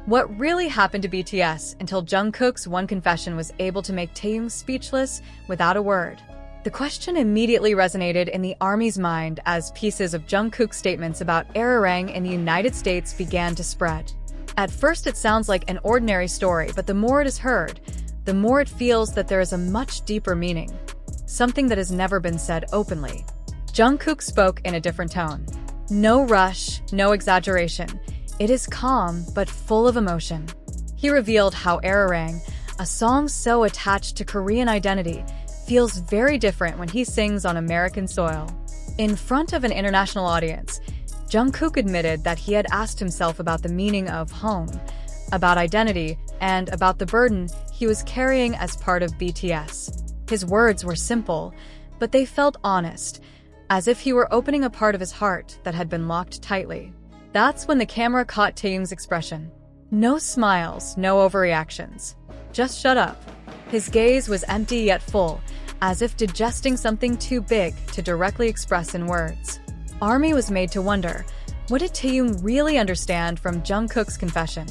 What really happened to BTS until Jungkook's one confession was able to make Taehyung speechless without a word? The question immediately resonated in the ARMY's mind as pieces of Jungkook's statements about ARIRANG in the United States began to spread. At first it sounds like an ordinary story, but the more it is heard, the more it feels that there is a much deeper meaning, something that has never been said openly. Jungkook spoke in a different tone. No rush, no exaggeration. It is calm, but full of emotion. He revealed how ARIRANG, a song so attached to Korean identity, feels very different when he sings on American soil. In front of an international audience, Jungkook admitted that he had asked himself about the meaning of home, about identity, and about the burden he was carrying as part of BTS. His words were simple, but they felt honest, as if he were opening a part of his heart that had been locked tightly. That's when the camera caught Taehyung's expression. No smiles, no overreactions. Just shut up. His gaze was empty yet full, as if digesting something too big to directly express in words. ARMY was made to wonder, what did Taehyung really understand from Jungkook's confession?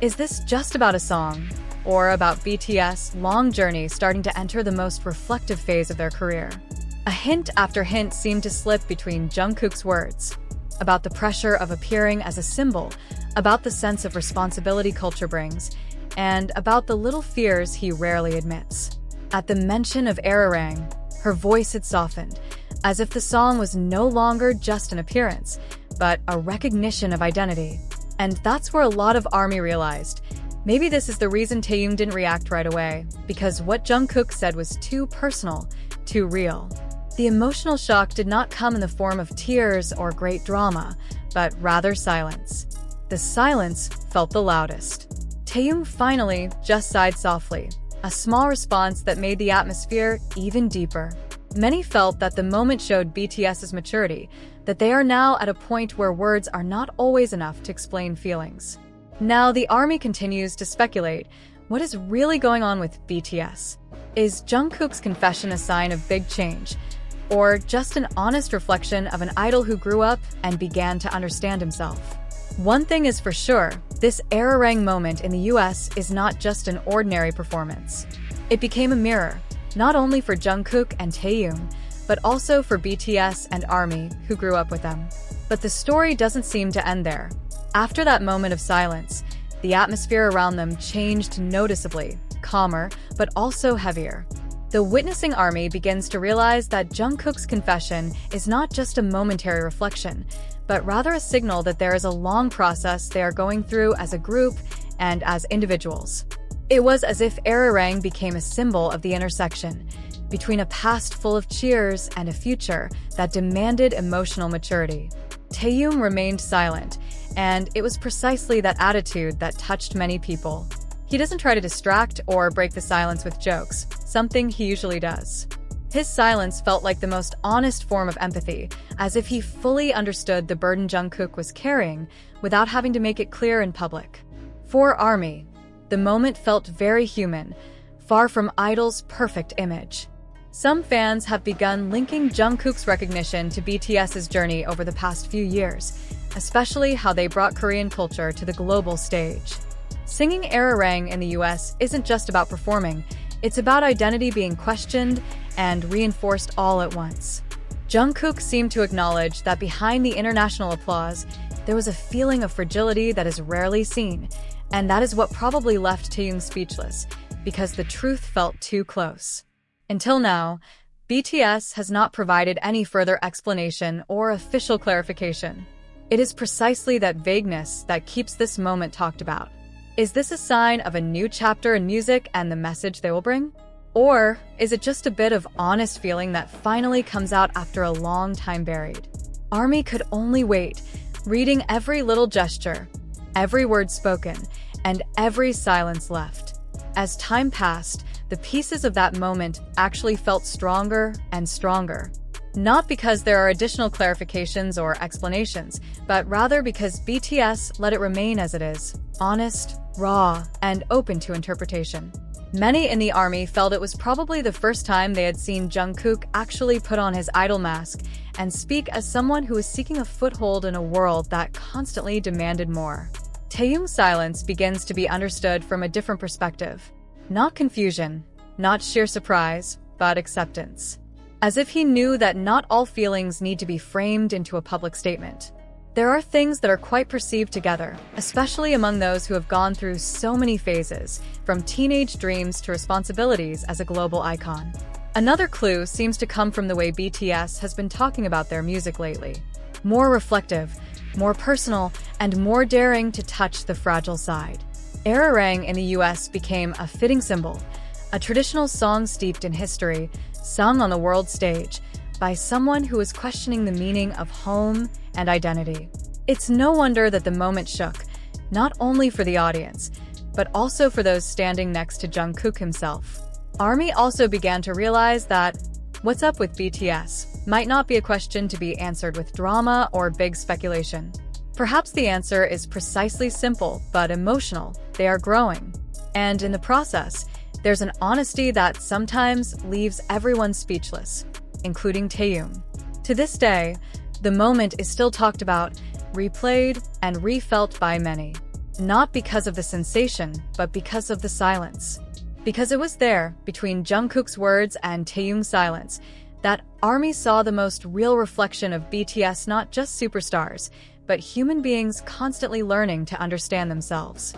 Is this just about a song, or about BTS' long journey starting to enter the most reflective phase of their career? A hint after hint seemed to slip between Jungkook's words, about the pressure of appearing as a symbol, about the sense of responsibility culture brings, and about the little fears he rarely admits. At the mention of ARIRANG, her voice had softened, as if the song was no longer just an appearance, but a recognition of identity. And that's where a lot of ARMY realized, maybe this is the reason Taehyung didn't react right away, because what Jungkook said was too personal, too real. The emotional shock did not come in the form of tears or great drama, but rather silence. The silence felt the loudest. Taehyung finally just sighed softly, a small response that made the atmosphere even deeper. Many felt that the moment showed BTS's maturity, that they are now at a point where words are not always enough to explain feelings. Now the ARMY continues to speculate, what is really going on with BTS? Is Jungkook's confession a sign of big change, or just an honest reflection of an idol who grew up and began to understand himself? One thing is for sure, this ARIRANG moment in the US is not just an ordinary performance. It became a mirror, not only for Jungkook and Taehyung, but also for BTS and ARMY, who grew up with them. But the story doesn't seem to end there. After that moment of silence, the atmosphere around them changed noticeably, calmer, but also heavier. The witnessing ARMY begins to realize that Jungkook's confession is not just a momentary reflection, but rather a signal that there is a long process they are going through as a group and as individuals. It was as if ARIRANG became a symbol of the intersection between a past full of cheers and a future that demanded emotional maturity. Taehyung remained silent, and it was precisely that attitude that touched many people. He doesn't try to distract or break the silence with jokes, something he usually does. His silence felt like the most honest form of empathy, as if he fully understood the burden Jungkook was carrying without having to make it clear in public. For ARMY, the moment felt very human, far from Idol's perfect image. Some fans have begun linking Jungkook's recognition to BTS's journey over the past few years, especially how they brought Korean culture to the global stage. Singing ARIRANG in the US isn't just about performing, it's about identity being questioned and reinforced all at once. Jungkook seemed to acknowledge that behind the international applause, there was a feeling of fragility that is rarely seen, and that is what probably left Taehyung speechless, because the truth felt too close. Until now, BTS has not provided any further explanation or official clarification. It is precisely that vagueness that keeps this moment talked about. Is this a sign of a new chapter in music and the message they will bring? Or is it just a bit of honest feeling that finally comes out after a long time buried? ARMY could only wait, reading every little gesture, every word spoken, and every silence left. As time passed, the pieces of that moment actually felt stronger and stronger. Not because there are additional clarifications or explanations, but rather because BTS let it remain as it is, honest, raw, and open to interpretation. Many in the ARMY felt it was probably the first time they had seen Jungkook actually put on his idol mask and speak as someone who was seeking a foothold in a world that constantly demanded more. Taehyung's silence begins to be understood from a different perspective. Not confusion, not sheer surprise, but acceptance. As if he knew that not all feelings need to be framed into a public statement. There are things that are quite perceived together, especially among those who have gone through so many phases, from teenage dreams to responsibilities as a global icon. Another clue seems to come from the way BTS has been talking about their music lately. More reflective, more personal, and more daring to touch the fragile side. ARIRANG in the US became a fitting symbol, a traditional song steeped in history, sung on the world stage by someone who was questioning the meaning of home and identity. It's no wonder that the moment shook, not only for the audience, but also for those standing next to Jungkook himself. ARMY also began to realize that what's up with BTS might not be a question to be answered with drama or big speculation. Perhaps the answer is precisely simple but emotional. They are growing. And in the process, there's an honesty that sometimes leaves everyone speechless, including Taehyung. To this day, the moment is still talked about, replayed, and refelt by many. Not because of the sensation, but because of the silence. Because it was there, between Jungkook's words and Taehyung's silence, that ARMY saw the most real reflection of BTS, not just superstars, but human beings constantly learning to understand themselves.